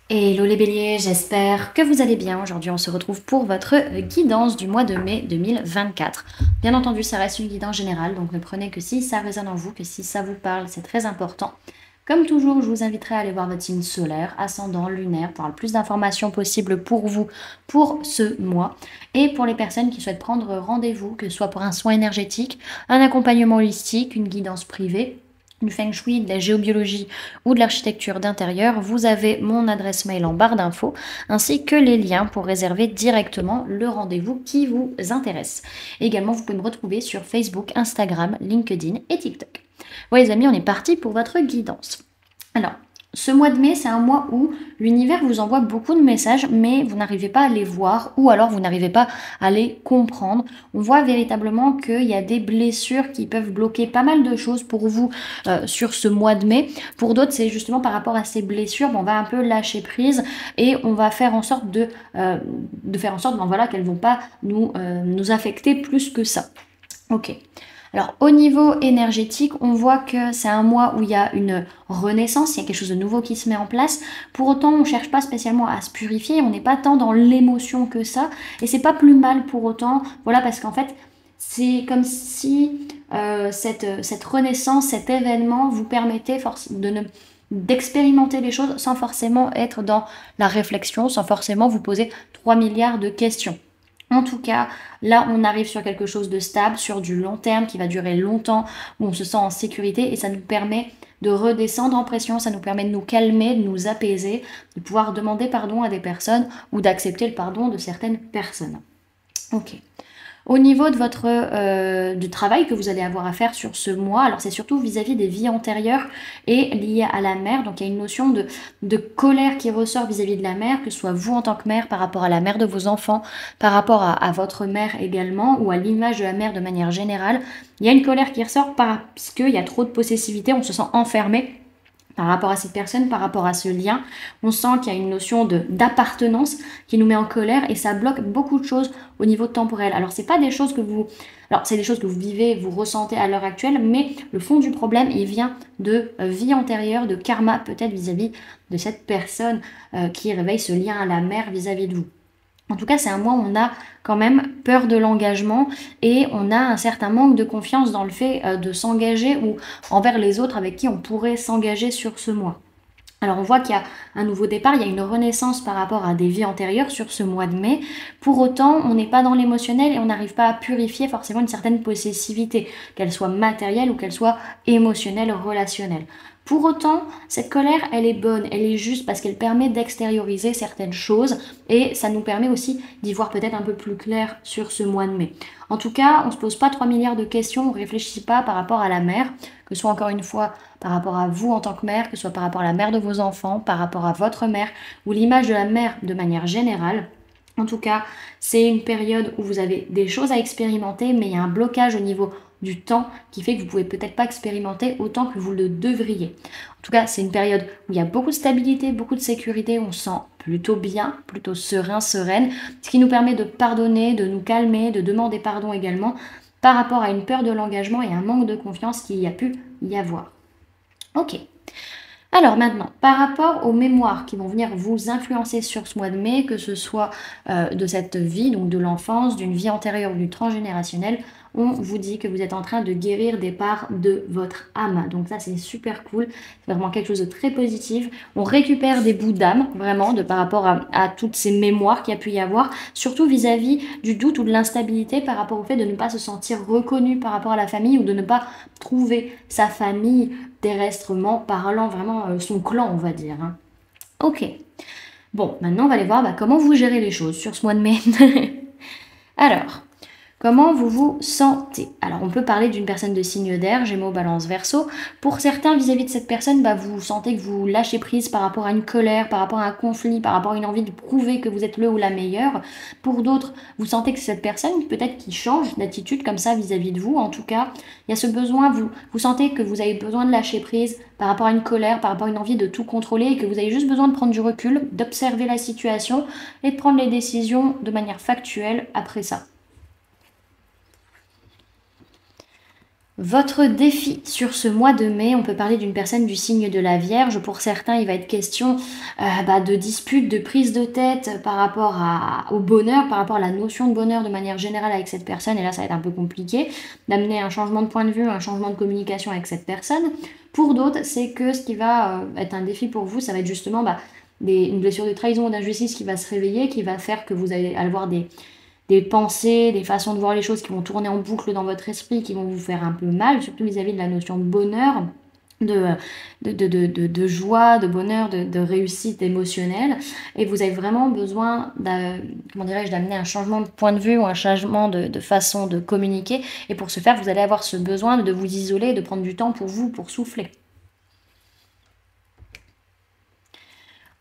Hello les béliers, j'espère que vous allez bien. Aujourd'hui, on se retrouve pour votre guidance du mois de mai 2024. Bien entendu, ça reste une guidance générale, donc ne prenez que si ça résonne en vous, que si ça vous parle, c'est très important. Comme toujours, je vous inviterai à aller voir votre signe solaire, ascendant, lunaire, pour avoir le plus d'informations possibles pour vous pour ce mois. Et pour les personnes qui souhaitent prendre rendez-vous, que ce soit pour un soin énergétique, un accompagnement holistique, une guidance privée, du feng shui, de la géobiologie ou de l'architecture d'intérieur, vous avez mon adresse mail en barre d'infos ainsi que les liens pour réserver directement le rendez-vous qui vous intéresse. Également, vous pouvez me retrouver sur Facebook, Instagram, LinkedIn et TikTok. Bon les amis, on est parti pour votre guidance. Alors, ce mois de mai, c'est un mois où l'univers vous envoie beaucoup de messages, mais vous n'arrivez pas à les voir ou alors vous n'arrivez pas à les comprendre. On voit véritablement qu'il y a des blessures qui peuvent bloquer pas mal de choses pour vous sur ce mois de mai. Pour d'autres, c'est justement par rapport à ces blessures, on va un peu lâcher prise et on va faire en sorte voilà, qu'elles ne vont pas nous affecter plus que ça. Ok. Alors au niveau énergétique, on voit que c'est un mois où il y a une renaissance, il y a quelque chose de nouveau qui se met en place. Pour autant, on ne cherche pas spécialement à se purifier, on n'est pas tant dans l'émotion que ça, et c'est pas plus mal pour autant, voilà, parce qu'en fait, c'est comme si cette renaissance, cet événement vous permettait d'expérimenter les choses sans forcément être dans la réflexion, sans forcément vous poser 3 milliards de questions. En tout cas, là, on arrive sur quelque chose de stable, sur du long terme qui va durer longtemps, où on se sent en sécurité et ça nous permet de redescendre en pression, ça nous permet de nous calmer, de nous apaiser, de pouvoir demander pardon à des personnes ou d'accepter le pardon de certaines personnes. Ok. Au niveau de du travail que vous allez avoir à faire sur ce mois, alors c'est surtout vis-à-vis des vies antérieures et liées à la mère. Donc il y a une notion de colère qui ressort vis-à-vis de la mère, que ce soit vous en tant que mère par rapport à la mère de vos enfants, par rapport à votre mère également, ou à l'image de la mère de manière générale. Il y a une colère qui ressort parce qu'il y a trop de possessivité, on se sent enfermé par rapport à cette personne, par rapport à ce lien. On sent qu'il y a une notion d'appartenance qui nous met en colère et ça bloque beaucoup de choses au niveau temporel. Alors, c'est pas des choses que vous... Alors, c'est des choses que vous vivez, vous ressentez à l'heure actuelle, mais le fond du problème, il vient de vie antérieure, de karma peut-être vis-à-vis de cette personne qui réveille ce lien à la mère vis-à-vis de vous. En tout cas, c'est un mois où on a quand même peur de l'engagement et on a un certain manque de confiance dans le fait de s'engager ou envers les autres avec qui on pourrait s'engager sur ce mois. Alors on voit qu'il y a un nouveau départ, il y a une renaissance par rapport à des vies antérieures sur ce mois de mai. Pour autant, on n'est pas dans l'émotionnel et on n'arrive pas à purifier forcément une certaine possessivité, qu'elle soit matérielle ou qu'elle soit émotionnelle, relationnelle. Pour autant, cette colère, elle est bonne, elle est juste parce qu'elle permet d'extérioriser certaines choses et ça nous permet aussi d'y voir peut-être un peu plus clair sur ce mois de mai. En tout cas, on ne se pose pas 3 milliards de questions, on ne réfléchit pas par rapport à la mère, que ce soit encore une fois par rapport à vous en tant que mère, que ce soit par rapport à la mère de vos enfants, par rapport à votre mère ou l'image de la mère de manière générale. En tout cas, c'est une période où vous avez des choses à expérimenter, mais il y a un blocage au niveau du temps qui fait que vous ne pouvez peut-être pas expérimenter autant que vous le devriez. En tout cas, c'est une période où il y a beaucoup de stabilité, beaucoup de sécurité, on se sent plutôt bien, plutôt serein, sereine, ce qui nous permet de pardonner, de nous calmer, de demander pardon également par rapport à une peur de l'engagement et un manque de confiance qu'il y a pu y avoir. Ok. Alors maintenant, par rapport aux mémoires qui vont venir vous influencer sur ce mois de mai, que ce soit de cette vie, donc de l'enfance, d'une vie antérieure ou du transgénérationnel, on vous dit que vous êtes en train de guérir des parts de votre âme. Donc ça, c'est super cool. C'est vraiment quelque chose de très positif. On récupère des bouts d'âme, vraiment, par rapport à toutes ces mémoires qu'il y a pu y avoir, surtout vis-à-vis du doute ou de l'instabilité par rapport au fait de ne pas se sentir reconnu par rapport à la famille ou de ne pas trouver sa famille terrestrement parlant, vraiment son clan, on va dire. Hein. Ok. Bon, maintenant, on va aller voir comment vous gérez les choses sur ce mois de mai. Alors, comment vous vous sentez? Alors, on peut parler d'une personne de signe d'air, Gémeaux, Balance, Verseau. Pour certains, vis-à-vis de cette personne, vous sentez que vous lâchez prise par rapport à une colère, par rapport à un conflit, par rapport à une envie de prouver que vous êtes le ou la meilleure. Pour d'autres, vous sentez que c'est cette personne peut-être qui change d'attitude comme ça vis-à-vis de vous. En tout cas, il y a ce besoin, vous sentez que vous avez besoin de lâcher prise par rapport à une colère, par rapport à une envie de tout contrôler et que vous avez juste besoin de prendre du recul, d'observer la situation et de prendre les décisions de manière factuelle après ça. Votre défi sur ce mois de mai, on peut parler d'une personne du signe de la Vierge. Pour certains, il va être question de disputes, de prise de tête par rapport au bonheur, par rapport à la notion de bonheur de manière générale avec cette personne. Et là, ça va être un peu compliqué d'amener un changement de point de vue, un changement de communication avec cette personne. Pour d'autres, c'est que ce qui va être un défi pour vous, ça va être justement une blessure de trahison ou d'injustice qui va se réveiller, qui va faire que vous allez avoir des pensées, des façons de voir les choses qui vont tourner en boucle dans votre esprit, qui vont vous faire un peu mal, surtout vis-à-vis de la notion de bonheur, de joie, de bonheur, de réussite émotionnelle. Et vous avez vraiment besoin d'amener un changement de point de vue ou un changement de façon de communiquer. Et pour ce faire, vous allez avoir ce besoin de vous isoler, de prendre du temps pour vous, pour souffler.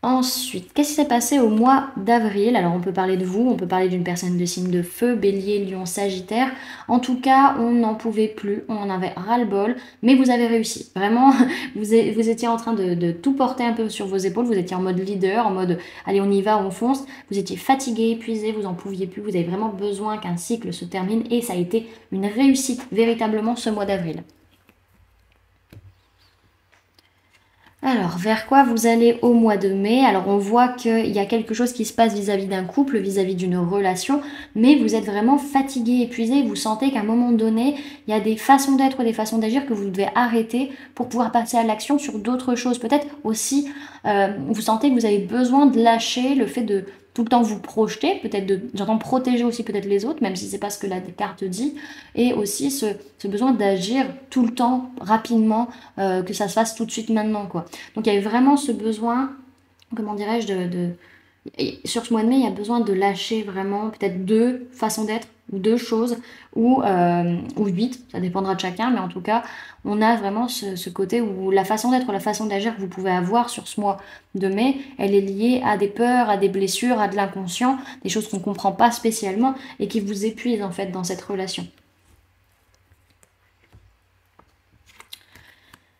Ensuite, qu'est-ce qui s'est passé au mois d'avril? Alors, on peut parler de vous, on peut parler d'une personne de signe de feu, bélier, lion, sagittaire. En tout cas, on n'en pouvait plus, on en avait ras-le-bol, mais vous avez réussi. Vraiment, vous étiez en train de tout porter un peu sur vos épaules, vous étiez en mode leader, en mode allez, on y va, on fonce. Vous étiez fatigué, épuisé, vous n'en pouviez plus, vous avez vraiment besoin qu'un cycle se termine et ça a été une réussite véritablement ce mois d'avril. Alors, vers quoi vous allez au mois de mai? Alors, on voit qu'il y a quelque chose qui se passe vis-à-vis d'un couple, vis-à-vis d'une relation, mais vous êtes vraiment fatigué, épuisé, vous sentez qu'à un moment donné, il y a des façons d'être, des façons d'agir que vous devez arrêter pour pouvoir passer à l'action sur d'autres choses. Peut-être aussi, vous sentez que vous avez besoin de lâcher le fait de tout le temps vous projeter, j'entends protéger aussi peut-être les autres, même si c'est pas ce que la carte dit, et aussi ce besoin d'agir tout le temps, rapidement, que ça se fasse tout de suite maintenant, quoi. Donc il y a vraiment ce besoin, comment dirais-je, sur ce mois de mai, il y a besoin de lâcher vraiment peut-être 2 façons d'être, 2 choses, ou 8, ça dépendra de chacun, mais en tout cas, on a vraiment ce côté où la façon d'être, la façon d'agir que vous pouvez avoir sur ce mois de mai, elle est liée à des peurs, à des blessures, à de l'inconscient, des choses qu'on ne comprend pas spécialement et qui vous épuisent en fait dans cette relation.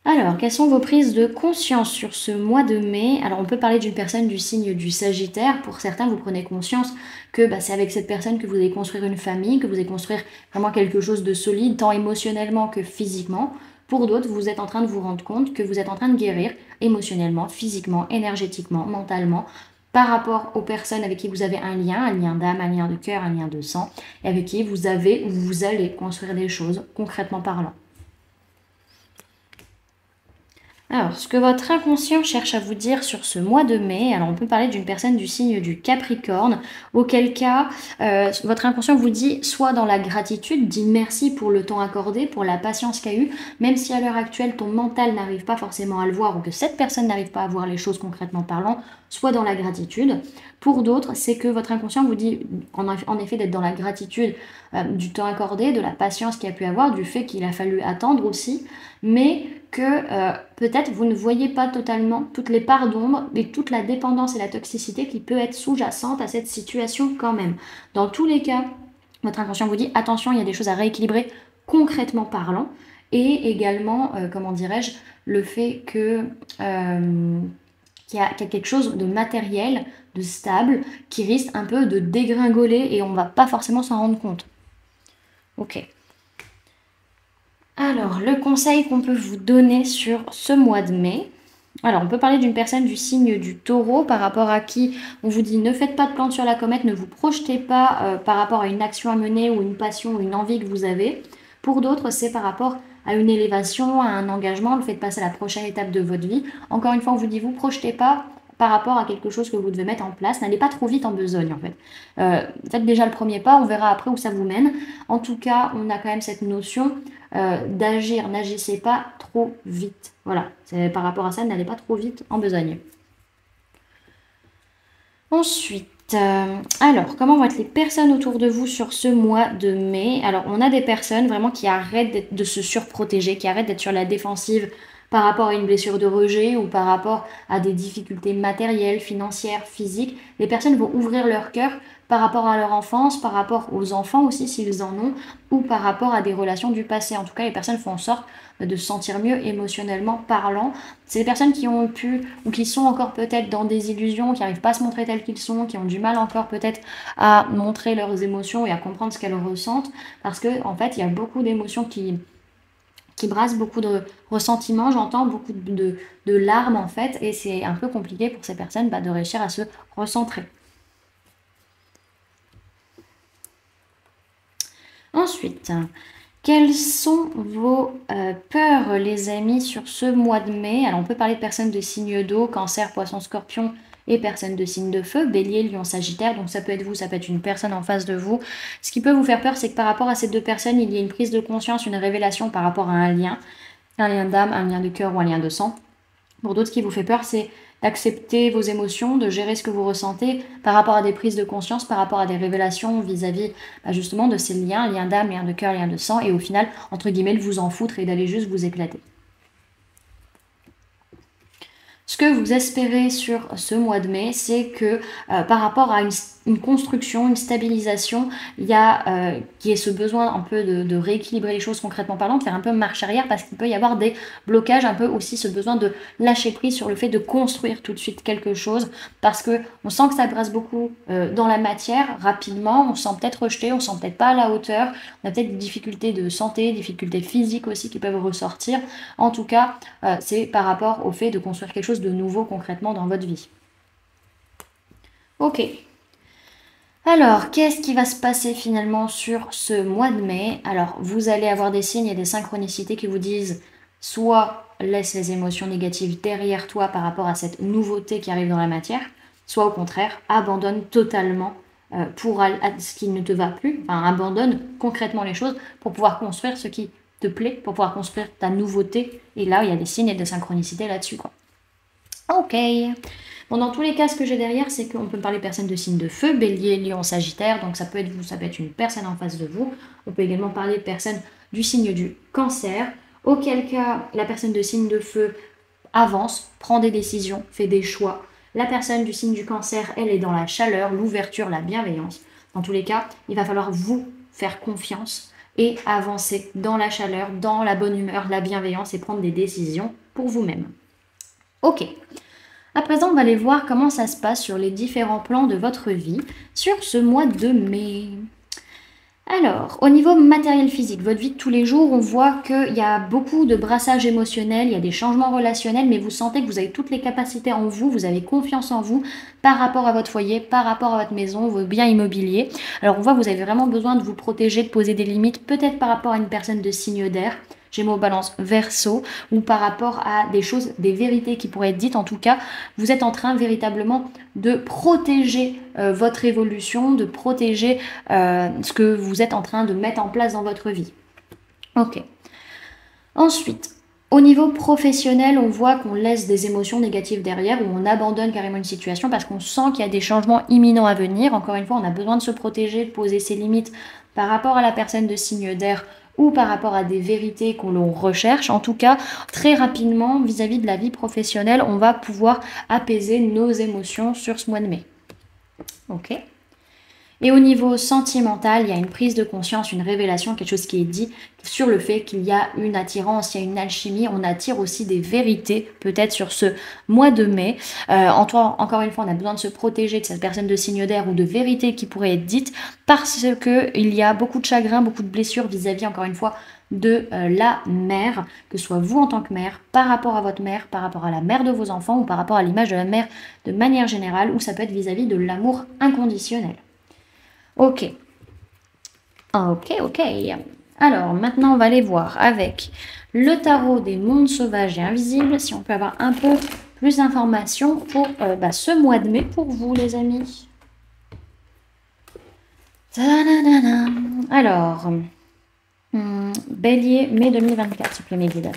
Alors, quelles sont vos prises de conscience sur ce mois de mai? Alors, on peut parler d'une personne du signe du Sagittaire. Pour certains, vous prenez conscience que c'est avec cette personne que vous allez construire une famille, que vous allez construire vraiment quelque chose de solide, tant émotionnellement que physiquement. Pour d'autres, vous êtes en train de vous rendre compte que vous êtes en train de guérir émotionnellement, physiquement, énergétiquement, mentalement, par rapport aux personnes avec qui vous avez un lien d'âme, un lien de cœur, un lien de sang, et avec qui vous avez ou vous allez construire des choses, concrètement parlant. Alors, ce que votre inconscient cherche à vous dire sur ce mois de mai, alors on peut parler d'une personne du signe du Capricorne, auquel cas, votre inconscient vous dit soit dans la gratitude, dit merci pour le temps accordé, pour la patience qu'il y a eu, même si à l'heure actuelle ton mental n'arrive pas forcément à le voir ou que cette personne n'arrive pas à voir les choses concrètement parlant, soit dans la gratitude. Pour d'autres, c'est que votre inconscient vous dit en effet d'être dans la gratitude du temps accordé, de la patience qu'il y a pu avoir, du fait qu'il a fallu attendre aussi, mais que peut-être vous ne voyez pas totalement toutes les parts d'ombre et toute la dépendance et la toxicité qui peut être sous-jacente à cette situation quand même. Dans tous les cas, votre inconscient vous dit attention, il y a des choses à rééquilibrer concrètement parlant, et également, comment dirais-je, le fait que qu'il y a quelque chose de matériel, de stable, qui risque un peu de dégringoler et on va pas forcément s'en rendre compte. Ok. Alors, le conseil qu'on peut vous donner sur ce mois de mai, alors on peut parler d'une personne du signe du Taureau par rapport à qui on vous dit ne faites pas de plantes sur la comète, ne vous projetez pas par rapport à une action à mener ou une passion ou une envie que vous avez. Pour d'autres, c'est par rapport à une élévation, à un engagement, le fait de passer à la prochaine étape de votre vie. Encore une fois, on vous dit vous projetez pas par rapport à quelque chose que vous devez mettre en place. N'allez pas trop vite en besogne en fait. Faites déjà le premier pas, on verra après où ça vous mène. En tout cas, on a quand même cette notion d'agir, n'agissez pas trop vite. Voilà, c'est par rapport à ça, n'allez pas trop vite en besogne. Ensuite, alors, comment vont être les personnes autour de vous sur ce mois de mai? Alors, on a des personnes vraiment qui arrêtent de se surprotéger, qui arrêtent d'être sur la défensive par rapport à une blessure de rejet ou par rapport à des difficultés matérielles, financières, physiques. Les personnes vont ouvrir leur cœur par rapport à leur enfance, par rapport aux enfants aussi s'ils en ont, ou par rapport à des relations du passé. En tout cas, les personnes font en sorte de se sentir mieux émotionnellement parlant. C'est des personnes qui ont pu, ou qui sont encore peut-être dans des illusions, qui n'arrivent pas à se montrer telles qu'ils sont, qui ont du mal encore peut-être à montrer leurs émotions et à comprendre ce qu'elles ressentent, parce que en fait, il y a beaucoup d'émotions qui qui brasse beaucoup de ressentiment, j'entends beaucoup de larmes en fait, et c'est un peu compliqué pour ces personnes de réussir à se recentrer. Ensuite, quelles sont vos peurs, les amis, sur ce mois de mai? Alors, on peut parler de personnes de signe d'eau, cancer, poisson, scorpion, et personnes de signe de feu, bélier, lion, sagittaire. Donc, ça peut être vous, ça peut être une personne en face de vous. Ce qui peut vous faire peur, c'est que par rapport à ces deux personnes, il y a une prise de conscience, une révélation par rapport à un lien d'âme, un lien de cœur ou un lien de sang. Pour d'autres, ce qui vous fait peur, c'est d'accepter vos émotions, de gérer ce que vous ressentez par rapport à des prises de conscience, par rapport à des révélations vis-à-vis justement de ces liens d'âme, liens de cœur, liens de sang, et au final, entre guillemets, de vous en foutre et d'aller juste vous éclater. Ce que vous espérez sur ce mois de mai, c'est que par rapport à une construction, une stabilisation, il y a qui est ce besoin un peu de rééquilibrer les choses concrètement parlant, de faire un peu marche arrière, parce qu'il peut y avoir des blocages, un peu aussi ce besoin de lâcher prise sur le fait de construire tout de suite quelque chose, parce que on sent que ça brasse beaucoup dans la matière rapidement, on se sent peut-être rejeté, on se sent peut-être pas à la hauteur, on a peut-être des difficultés de santé, des difficultés physiques aussi qui peuvent ressortir. En tout cas, c'est par rapport au fait de construire quelque chose de nouveau concrètement dans votre vie. Ok. Alors, qu'est-ce qui va se passer finalement sur ce mois de mai? Alors, vous allez avoir des signes et des synchronicités qui vous disent soit laisse les émotions négatives derrière toi par rapport à cette nouveauté qui arrive dans la matière, soit au contraire, abandonne totalement pour ce qui ne te va plus, enfin abandonne concrètement les choses pour pouvoir construire ce qui te plaît, pour pouvoir construire ta nouveauté. Et là, il y a des signes et des synchronicités là-dessus, quoi. Ok. Bon, dans tous les cas, ce que j'ai derrière, c'est qu'on peut parler de personnes de signe de feu, bélier, lion, sagittaire, donc ça peut être vous, ça peut être une personne en face de vous. On peut également parler de personnes du signe du cancer, auquel cas la personne de signe de feu avance, prend des décisions, fait des choix. La personne du signe du cancer, elle est dans la chaleur, l'ouverture, la bienveillance. Dans tous les cas, il va falloir vous faire confiance et avancer dans la chaleur, dans la bonne humeur, la bienveillance et prendre des décisions pour vous-même. Ok. À présent, on va aller voir comment ça se passe sur les différents plans de votre vie sur ce mois de mai. Alors, au niveau matériel physique, votre vie de tous les jours, on voit qu'il y a beaucoup de brassage émotionnel, il y a des changements relationnels, mais vous sentez que vous avez toutes les capacités en vous, vous avez confiance en vous par rapport à votre foyer, par rapport à votre maison, vos biens immobiliers. Alors, on voit que vous avez vraiment besoin de vous protéger, de poser des limites, peut-être par rapport à une personne de signe d'air, Gémeaux, Balance, Verseau, ou par rapport à des choses, des vérités qui pourraient être dites. En tout cas, vous êtes en train véritablement de protéger votre évolution, de protéger ce que vous êtes en train de mettre en place dans votre vie. Ok. Ensuite, au niveau professionnel, on voit qu'on laisse des émotions négatives derrière, ou on abandonne carrément une situation parce qu'on sent qu'il y a des changements imminents à venir. Encore une fois, on a besoin de se protéger, de poser ses limites par rapport à la personne de signe d'air ou par rapport à des vérités qu'on l'on recherche. En tout cas, très rapidement, vis-à-vis de la vie professionnelle, on va pouvoir apaiser nos émotions sur ce mois de mai. Ok. Et au niveau sentimental, il y a une prise de conscience, une révélation, quelque chose qui est dit sur le fait qu'il y a une attirance, il y a une alchimie. On attire aussi des vérités, peut-être sur ce mois de mai. Encore une fois, on a besoin de se protéger de cette personne de signe d'air ou de vérités qui pourraient être dites parce qu'il y a beaucoup de chagrin, beaucoup de blessures vis-à-vis, encore une fois, de la mère, que ce soit vous en tant que mère, par rapport à votre mère, par rapport à la mère de vos enfants ou par rapport à l'image de la mère de manière générale, ou ça peut être vis-à-vis de l'amour inconditionnel. Ok. Ok. Alors, maintenant, on va aller voir avec le tarot des mondes sauvages et invisibles, si on peut avoir un peu plus d'informations pour ce mois de mai pour vous, les amis. Alors, Bélier, mai 2024, s'il vous plaît, mes guides.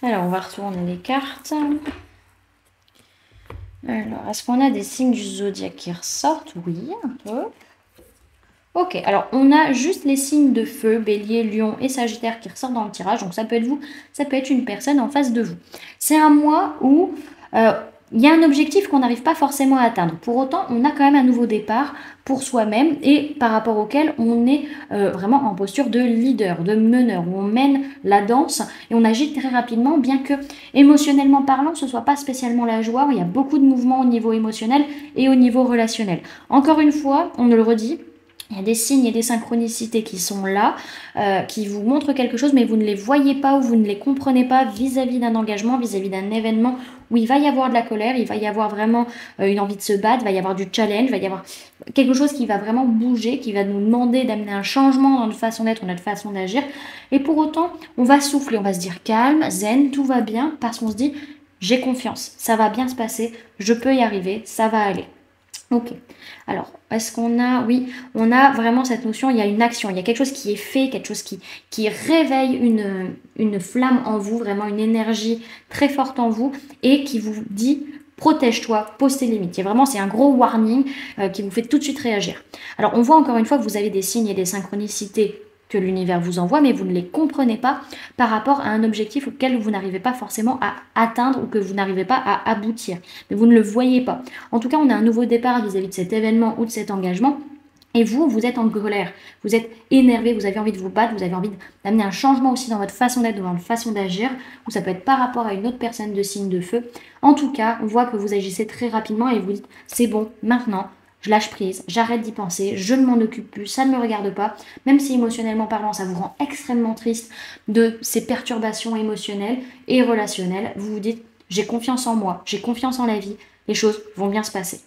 Alors, on va retourner les cartes. Alors, est-ce qu'on a des signes du zodiaque qui ressortent? Oui, un peu. Ok, alors on a juste les signes de feu, Bélier, Lion et Sagittaire qui ressortent dans le tirage. Donc ça peut être vous, ça peut être une personne en face de vous. C'est un mois où il y a un objectif qu'on n'arrive pas forcément à atteindre. Pour autant, on a quand même un nouveau départ pour soi-même et par rapport auquel on est vraiment en posture de leader, de meneur, où on mène la danse et on agit très rapidement, bien que émotionnellement parlant, ce ne soit pas spécialement la joie, où il y a beaucoup de mouvements au niveau émotionnel et au niveau relationnel. Encore une fois, on le redit, il y a des signes et des synchronicités qui sont là, qui vous montrent quelque chose, mais vous ne les voyez pas ou vous ne les comprenez pas vis-à-vis d'un engagement, vis-à-vis d'un événement où il va y avoir de la colère, il va y avoir vraiment une envie de se battre, il va y avoir du challenge, il va y avoir quelque chose qui va vraiment bouger, qui va nous demander d'amener un changement dans notre façon d'être, notre façon d'agir. Et pour autant, on va souffler, on va se dire calme, zen, tout va bien, parce qu'on se dit j'ai confiance, ça va bien se passer, je peux y arriver, ça va aller. Ok, alors est-ce qu'on a, oui, on a vraiment cette notion, il y a une action, il y a quelque chose qui est fait, quelque chose qui réveille une flamme en vous, vraiment une énergie très forte en vous et qui vous dit protège-toi, pose tes limites. C'est un gros warning qui vous fait tout de suite réagir. Alors on voit encore une fois que vous avez des signes et des synchronicités que l'univers vous envoie, mais vous ne les comprenez pas par rapport à un objectif auquel vous n'arrivez pas forcément à atteindre ou que vous n'arrivez pas à aboutir. Mais vous ne le voyez pas. En tout cas, on a un nouveau départ vis-à-vis de cet événement ou de cet engagement. Et vous êtes en colère, vous êtes énervé, vous avez envie de vous battre, vous avez envie d'amener un changement aussi dans votre façon d'être, dans votre façon d'agir, ou ça peut être par rapport à une autre personne de signe de feu. En tout cas, on voit que vous agissez très rapidement et vous dites c'est bon, maintenant, je lâche prise, j'arrête d'y penser, je ne m'en occupe plus, ça ne me regarde pas, même si émotionnellement parlant, ça vous rend extrêmement triste de ces perturbations émotionnelles et relationnelles. Vous vous dites, j'ai confiance en moi, j'ai confiance en la vie, les choses vont bien se passer.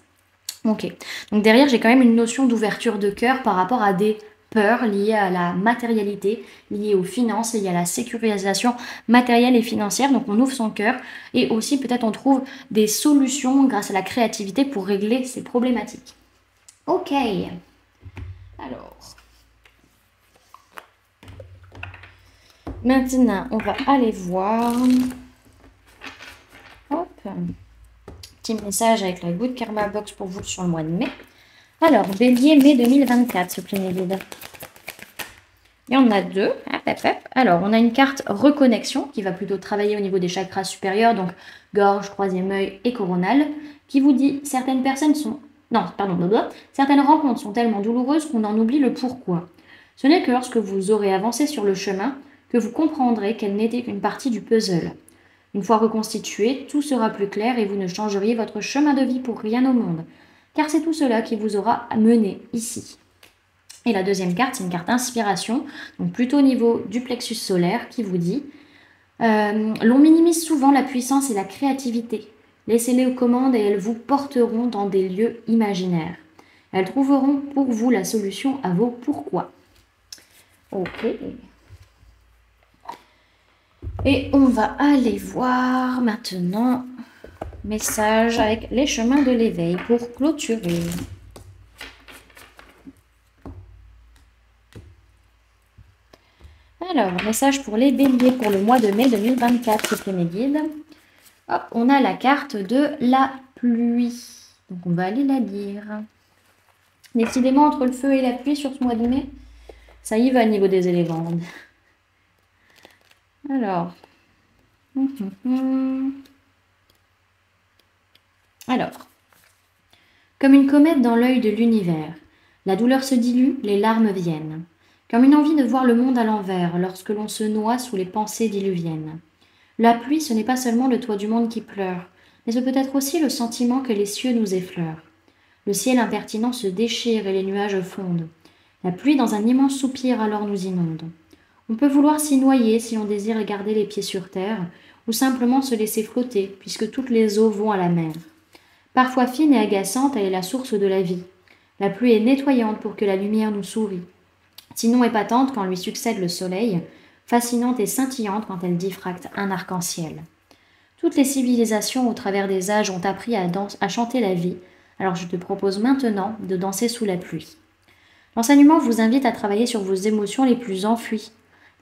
Ok, donc derrière, j'ai quand même une notion d'ouverture de cœur par rapport à des peurs liées à la matérialité, liées aux finances, liées à la sécurisation matérielle et financière. Donc on ouvre son cœur et aussi peut-être on trouve des solutions grâce à la créativité pour régler ces problématiques. Ok, alors, maintenant on va aller voir, hop, petit message avec la Good Karma Box pour vous sur le mois de mai. Alors, Bélier, mai 2024, ce plein vide. Il y en a deux. Alors, on a une carte reconnexion qui va plutôt travailler au niveau des chakras supérieurs, donc gorge, troisième œil et coronal, qui vous dit certaines personnes sont... Non, pardon, certaines rencontres sont tellement douloureuses qu'on en oublie le pourquoi. Ce n'est que lorsque vous aurez avancé sur le chemin que vous comprendrez qu'elle n'était qu'une partie du puzzle. Une fois reconstitué, tout sera plus clair et vous ne changeriez votre chemin de vie pour rien au monde, car c'est tout cela qui vous aura mené ici. Et la deuxième carte, c'est une carte inspiration, donc plutôt au niveau du plexus solaire, qui vous dit l'on minimise souvent la puissance et la créativité. Laissez-les aux commandes et elles vous porteront dans des lieux imaginaires. Elles trouveront pour vous la solution à vos pourquoi. Ok. Et on va aller voir maintenant message avec les chemins de l'éveil pour clôturer. Alors, message pour les béliers pour le mois de mai 2024, c'est mes guides. Hop, on a la carte de la pluie. Donc, on va aller la lire. Décidément, entre le feu et la pluie sur ce mois de mai, ça y va au niveau des éléments. Alors. Alors. Comme une comète dans l'œil de l'univers, la douleur se dilue, les larmes viennent. Comme une envie de voir le monde à l'envers lorsque l'on se noie sous les pensées diluviennes. La pluie, ce n'est pas seulement le toit du monde qui pleure, mais ce peut être aussi le sentiment que les cieux nous effleurent. Le ciel impertinent se déchire et les nuages fondent. La pluie, dans un immense soupir, alors nous inonde. On peut vouloir s'y noyer si on désire garder les pieds sur terre, ou simplement se laisser flotter, puisque toutes les eaux vont à la mer. Parfois fine et agaçante, elle est la source de la vie. La pluie est nettoyante pour que la lumière nous sourie. Sinon épatante quand lui succède le soleil, fascinante et scintillante quand elle diffracte un arc-en-ciel. Toutes les civilisations au travers des âges ont appris à chanter la vie, alors je te propose maintenant de danser sous la pluie. L'enseignement vous invite à travailler sur vos émotions les plus enfuies.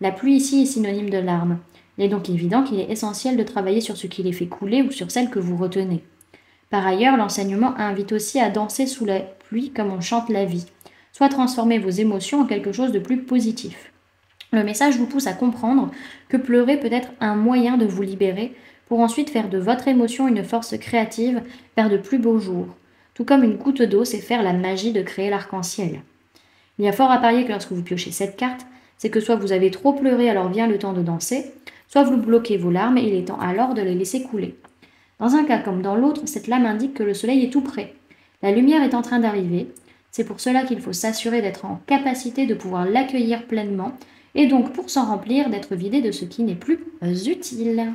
La pluie ici est synonyme de larmes. Il est donc évident qu'il est essentiel de travailler sur ce qui les fait couler ou sur celles que vous retenez. Par ailleurs, l'enseignement invite aussi à danser sous la pluie comme on chante la vie, soit transformer vos émotions en quelque chose de plus positif. Le message vous pousse à comprendre que pleurer peut être un moyen de vous libérer pour ensuite faire de votre émotion une force créative vers de plus beaux jours. Tout comme une goutte d'eau sait faire la magie de créer l'arc-en-ciel. Il y a fort à parier que lorsque vous piochez cette carte, c'est que soit vous avez trop pleuré alors vient le temps de danser, soit vous bloquez vos larmes et il est temps alors de les laisser couler. Dans un cas comme dans l'autre, cette lame indique que le soleil est tout près. La lumière est en train d'arriver. C'est pour cela qu'il faut s'assurer d'être en capacité de pouvoir l'accueillir pleinement et donc pour s'en remplir, d'être vidé de ce qui n'est plus utile.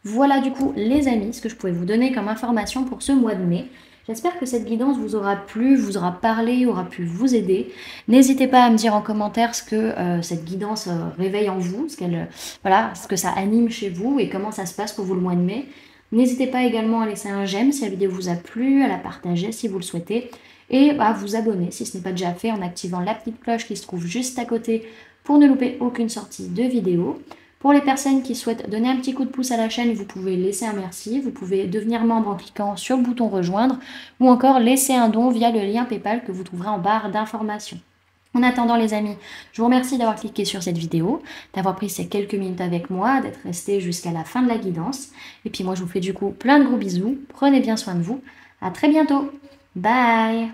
Voilà du coup les amis, ce que je pouvais vous donner comme information pour ce mois de mai. J'espère que cette guidance vous aura plu, vous aura parlé, aura pu vous aider. N'hésitez pas à me dire en commentaire ce que cette guidance réveille en vous, ce que ça anime chez vous et comment ça se passe pour vous le mois de mai. N'hésitez pas également à laisser un j'aime si la vidéo vous a plu, à la partager si vous le souhaitez et à vous abonner si ce n'est pas déjà fait en activant la petite cloche qui se trouve juste à côté pour ne louper aucune sortie de vidéo. Pour les personnes qui souhaitent donner un petit coup de pouce à la chaîne, vous pouvez laisser un merci, vous pouvez devenir membre en cliquant sur le bouton rejoindre ou encore laisser un don via le lien PayPal que vous trouverez en barre d'informations. En attendant les amis, je vous remercie d'avoir cliqué sur cette vidéo, d'avoir pris ces quelques minutes avec moi, d'être resté jusqu'à la fin de la guidance. Et puis moi je vous fais du coup plein de gros bisous, prenez bien soin de vous, à très bientôt, bye.